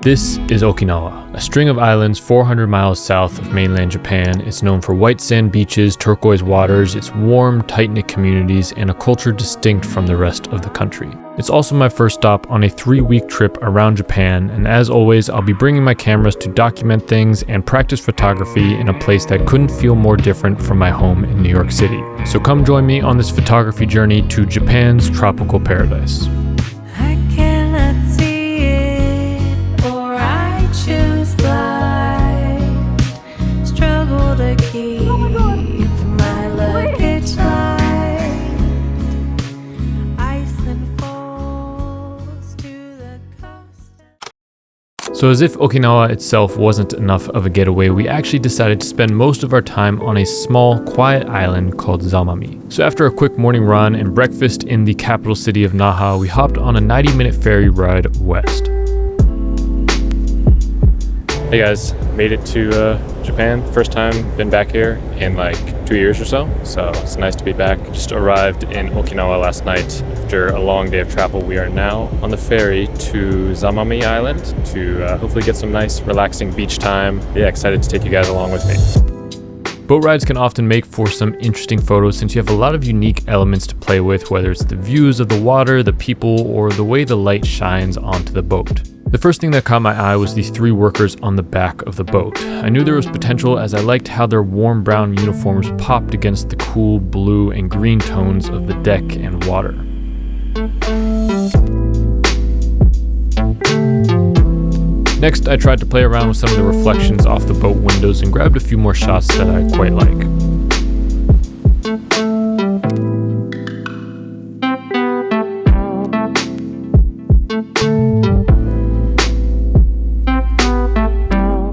This is Okinawa, a string of islands 400 miles south of mainland Japan. It's known for white sand beaches, turquoise waters, its warm, tight-knit communities, and a culture distinct from the rest of the country. It's also my first stop on a 3-week trip around Japan, and as always, I'll be bringing my cameras to document things and practice photography in a place that couldn't feel more different from my home in New York City. So come join me on this photography journey to Japan's tropical paradise. So as if Okinawa itself wasn't enough of a getaway, we actually decided to spend most of our time on a small, quiet island called Zamami. So after a quick morning run and breakfast in the capital city of Naha, we hopped on a 90-minute ferry ride west. Hey guys, made it to Japan. First time been back here in like 2 years or so it's nice to be back. Just arrived in Okinawa last night after a long day of travel. We are now on the ferry to Zamami Island to hopefully get some nice relaxing beach time. Yeah, excited to take you guys along with me. Boat rides can often make for some interesting photos since you have a lot of unique elements to play with, whether it's the views of the water, the people, or the way the light shines onto the boat. The first thing that caught my eye was the 3 workers on the back of the boat. I knew there was potential as I liked how their warm brown uniforms popped against the cool blue and green tones of the deck and water. Next, I tried to play around with some of the reflections off the boat windows and grabbed a few more shots that I quite like.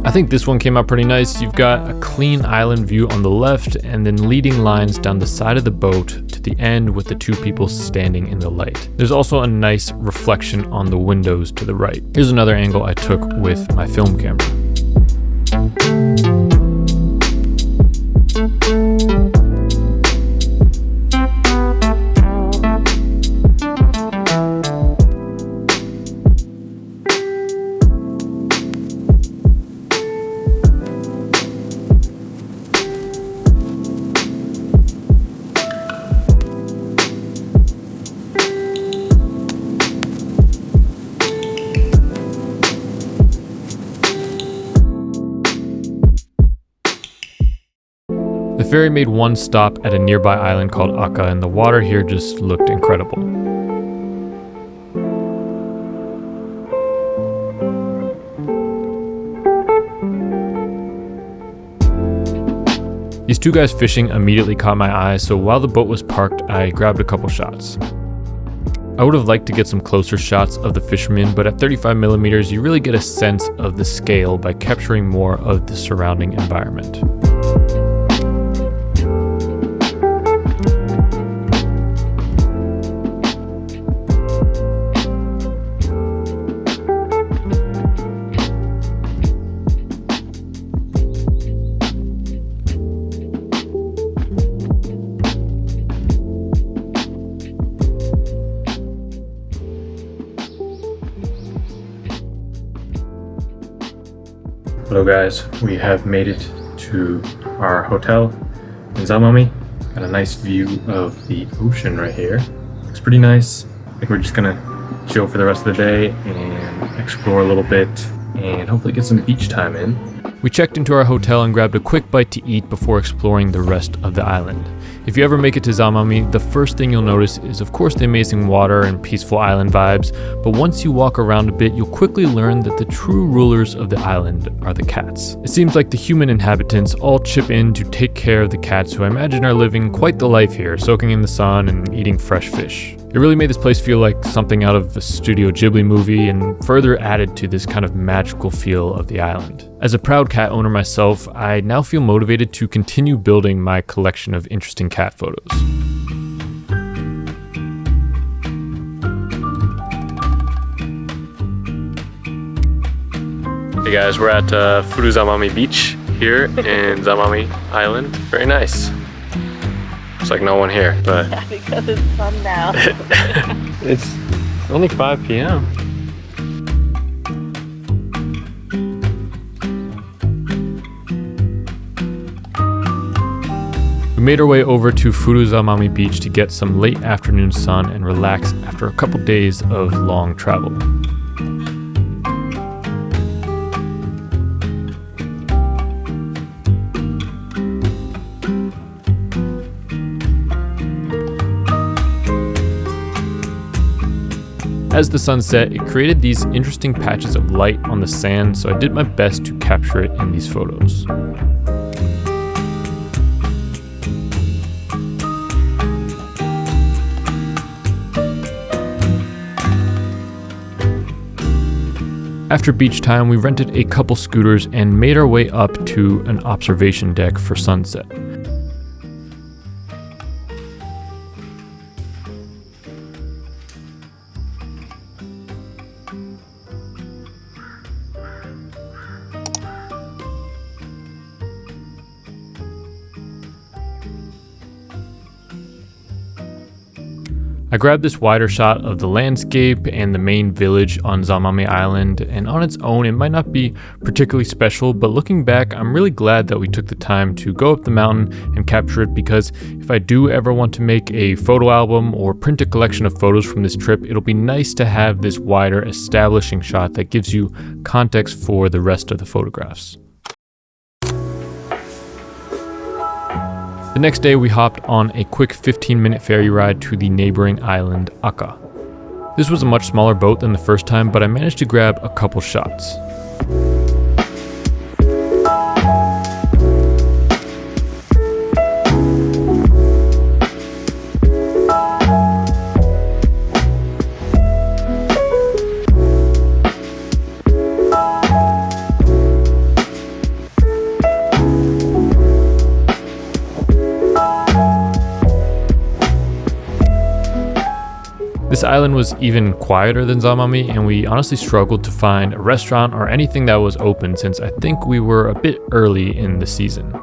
I think this one came out pretty nice. You've got a clean island view on the left and then leading lines down the side of the boat to the end with the 2 people standing in the light. There's also a nice reflection on the windows to the right. Here's another angle I took with my film camera. The ferry made one stop at a nearby island called Aka, and the water here just looked incredible. These 2 guys fishing immediately caught my eye, so while the boat was parked, I grabbed a couple shots. I would have liked to get some closer shots of the fishermen, but at 35mm, you really get a sense of the scale by capturing more of the surrounding environment. Hello guys, we have made it to our hotel in Zamami. Got a nice view of the ocean right here. Looks pretty nice. I think we're just gonna chill for the rest of the day and explore a little bit and hopefully get some beach time in. We checked into our hotel and grabbed a quick bite to eat before exploring the rest of the island. If you ever make it to Zamami, the first thing you'll notice is of course the amazing water and peaceful island vibes, but once you walk around a bit, you'll quickly learn that the true rulers of the island are the cats. It seems like the human inhabitants all chip in to take care of the cats, who I imagine are living quite the life here, soaking in the sun and eating fresh fish. It really made this place feel like something out of a Studio Ghibli movie and further added to this kind of magical feel of the island. As a proud cat owner myself, I now feel motivated to continue building my collection of interesting cat photos. Hey guys, we're at Furuzamami Beach here in Zamami Island. Very nice. Looks like no one here, but... Yeah, because it's sundown. It's only 5 p.m. We made our way over to Furuzamami Beach to get some late afternoon sun and relax after a couple days of long travel. As the sun set, it created these interesting patches of light on the sand, so I did my best to capture it in these photos. After beach time, we rented a couple scooters and made our way up to an observation deck for sunset. I grabbed this wider shot of the landscape and the main village on Zamami Island, and on its own it might not be particularly special, but looking back I'm really glad that we took the time to go up the mountain and capture it, because if I do ever want to make a photo album or print a collection of photos from this trip, it'll be nice to have this wider establishing shot that gives you context for the rest of the photographs. The next day we hopped on a quick 15-minute ferry ride to the neighboring island Aka. This was a much smaller boat than the first time, but I managed to grab a couple shots. This island was even quieter than Zamami, and we honestly struggled to find a restaurant or anything that was open, since I think we were a bit early in the season.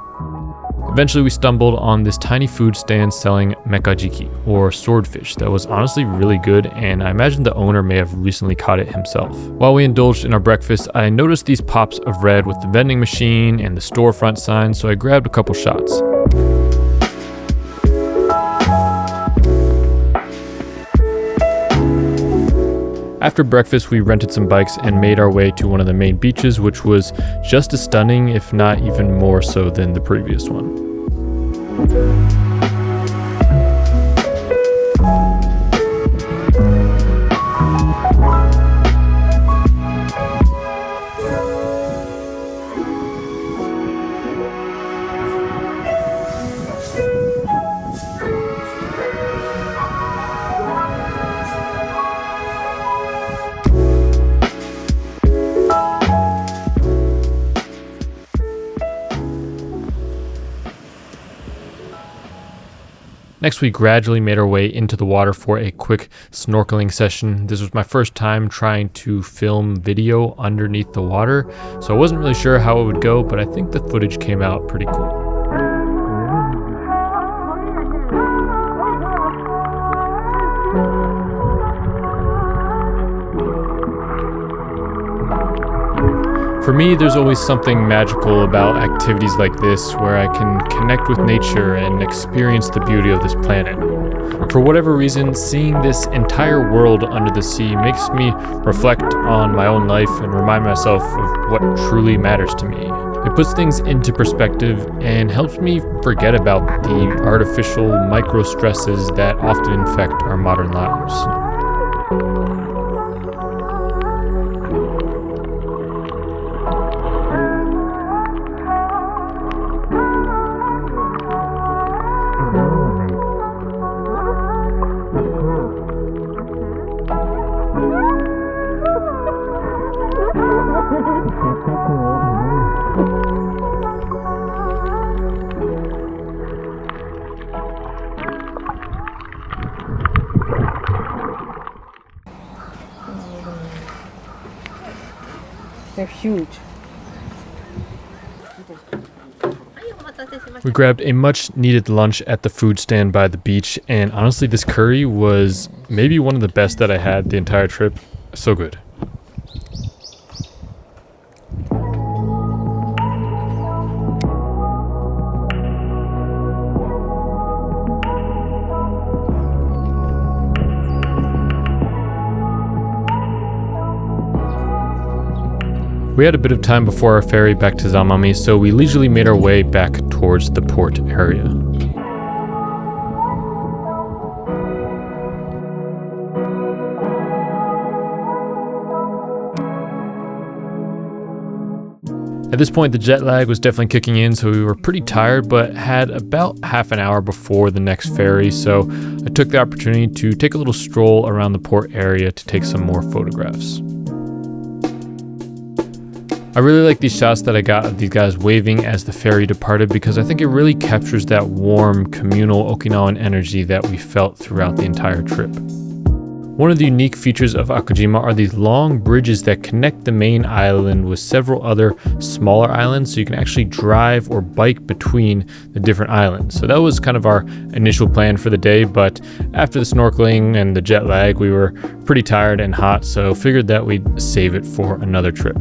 Eventually we stumbled on this tiny food stand selling mekajiki, or swordfish, that was honestly really good, and I imagine the owner may have recently caught it himself. While we indulged in our breakfast, I noticed these pops of red with the vending machine and the storefront sign, so I grabbed a couple shots. After breakfast, we rented some bikes and made our way to one of the main beaches, which was just as stunning, if not even more so than the previous one. Next, we gradually made our way into the water for a quick snorkeling session. This was my first time trying to film video underneath the water, so I wasn't really sure how it would go, but I think the footage came out pretty cool. For me, there's always something magical about activities like this, where I can connect with nature and experience the beauty of this planet. For whatever reason, seeing this entire world under the sea makes me reflect on my own life and remind myself of what truly matters to me. It puts things into perspective and helps me forget about the artificial micro stresses that often infect our modern lives. They're huge. We grabbed a much needed lunch at the food stand by the beach, and honestly this curry was maybe one of the best that I had the entire trip. So good. We had a bit of time before our ferry back to Zamami, so we leisurely made our way back towards the port area. At this point, the jet lag was definitely kicking in, so we were pretty tired, but had about half an hour before the next ferry, so I took the opportunity to take a little stroll around the port area to take some more photographs. I really like these shots that I got of these guys waving as the ferry departed because I think it really captures that warm, communal Okinawan energy that we felt throughout the entire trip. One of the unique features of Akujima are these long bridges that connect the main island with several other smaller islands, so you can actually drive or bike between the different islands. So that was kind of our initial plan for the day, but after the snorkeling and the jet lag, we were pretty tired and hot, so figured that we'd save it for another trip.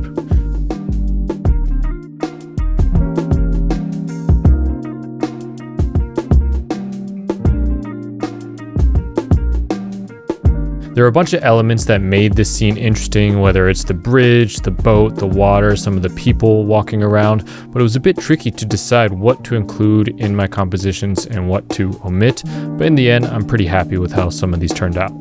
There are a bunch of elements that made this scene interesting, whether it's the bridge, the boat, the water, some of the people walking around, but it was a bit tricky to decide what to include in my compositions and what to omit, but in the end, I'm pretty happy with how some of these turned out.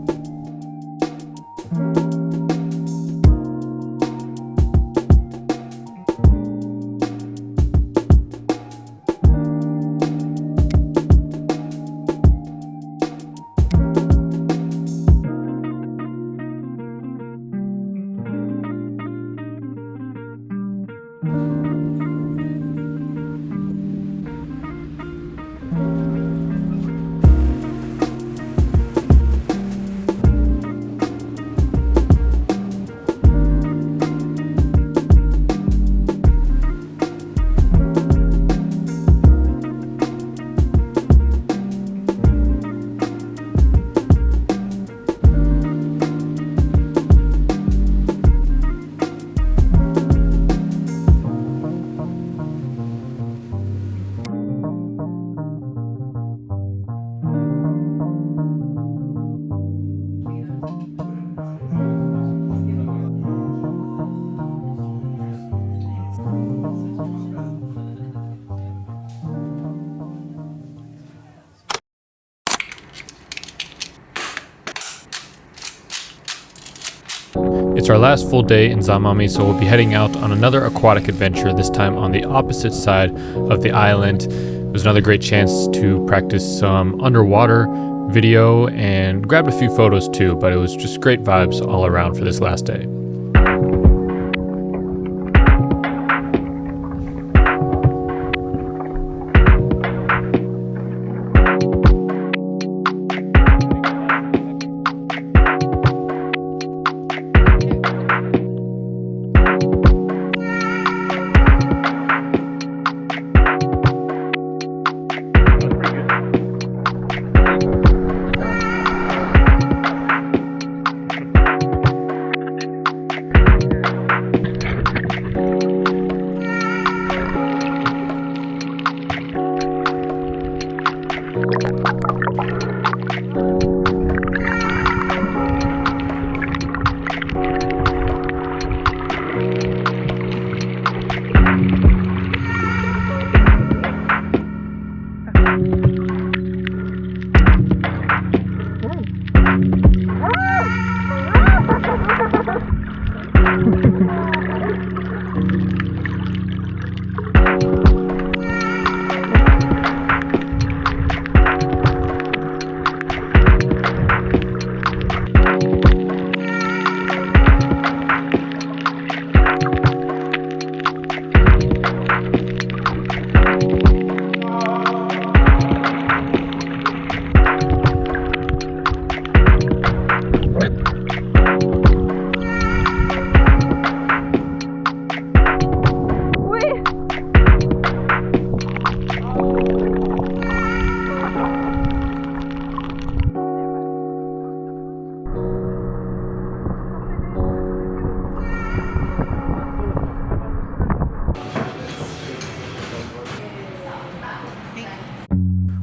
It's our last full day in Zamami, so we'll be heading out on another aquatic adventure, this time on the opposite side of the island. It was another great chance to practice some underwater video and grabbed a few photos too, but it was just great vibes all around for this last day.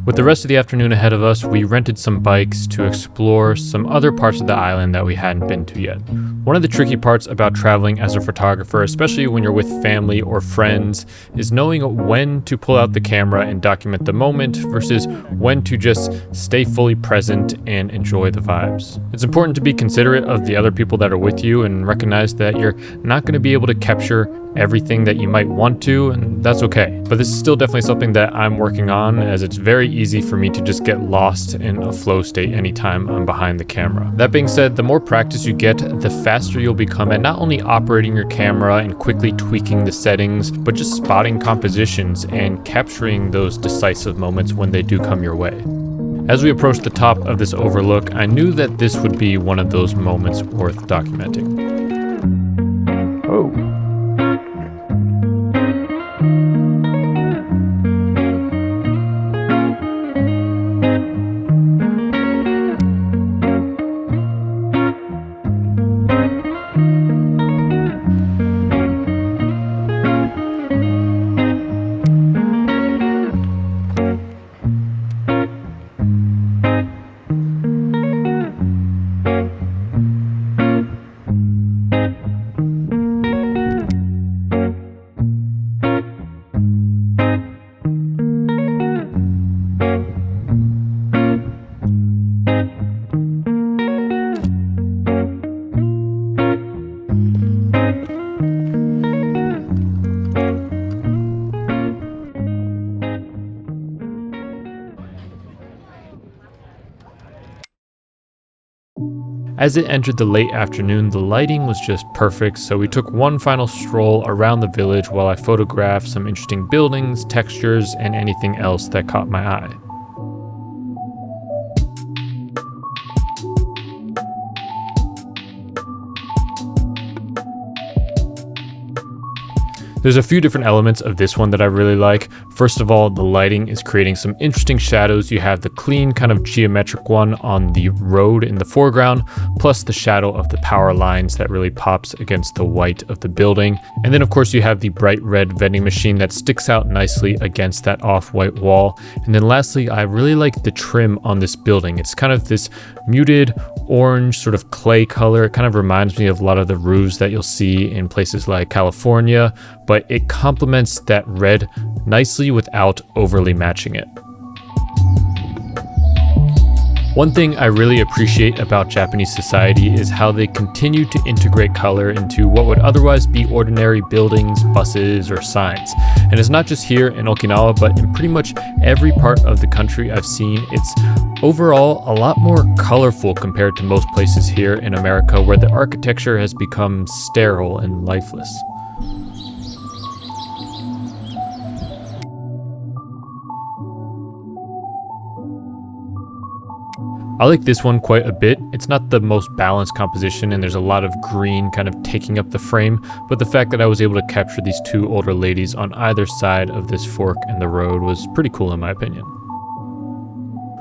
With the rest of the afternoon ahead of us, we rented some bikes to explore some other parts of the island that we hadn't been to yet. One of the tricky parts about traveling as a photographer, especially when you're with family or friends, is knowing when to pull out the camera and document the moment versus when to just stay fully present and enjoy the vibes. It's important to be considerate of the other people that are with you and recognize that you're not going to be able to capture everything that you might want to, and that's okay. But this is still definitely something that I'm working on, as it's very easy for me to just get lost in a flow state anytime I'm behind the camera. That being said, the more practice you get, the faster you'll become at not only operating your camera and quickly tweaking the settings, but just spotting compositions and capturing those decisive moments when they do come your way. As we approached the top of this overlook, I knew that this would be one of those moments worth documenting. Oh. As it entered the late afternoon, the lighting was just perfect, so we took one final stroll around the village while I photographed some interesting buildings, textures, and anything else that caught my eye. There's a few different elements of this one that I really like. First of all, the lighting is creating some interesting shadows. You have the clean kind of geometric one on the road in the foreground, plus the shadow of the power lines that really pops against the white of the building. And then of course you have the bright red vending machine that sticks out nicely against that off-white wall. And then lastly, I really like the trim on this building. It's kind of this muted orange sort of clay color. It kind of reminds me of a lot of the roofs that you'll see in places like California, but it complements that red nicely without overly matching it. One thing I really appreciate about Japanese society is how they continue to integrate color into what would otherwise be ordinary buildings, buses, or signs. And it's not just here in Okinawa, but in pretty much every part of the country I've seen. It's overall a lot more colorful compared to most places here in America, where the architecture has become sterile and lifeless. I like this one quite a bit. It's not the most balanced composition and there's a lot of green kind of taking up the frame, but the fact that I was able to capture these two older ladies on either side of this fork in the road was pretty cool in my opinion.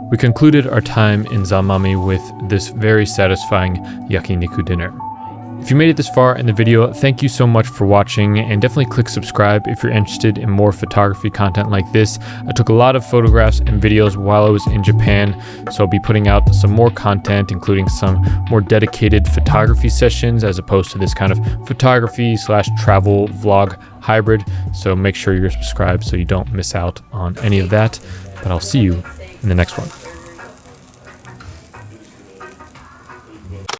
We concluded our time in Zamami with this very satisfying yakiniku dinner. If you made it this far in the video, thank you so much for watching, and definitely click subscribe if you're interested in more photography content like this. I took a lot of photographs and videos while I was in Japan, so I'll be putting out some more content, including some more dedicated photography sessions as opposed to this kind of photography/travel vlog hybrid. So make sure you're subscribed so you don't miss out on any of that, but I'll see you in the next one.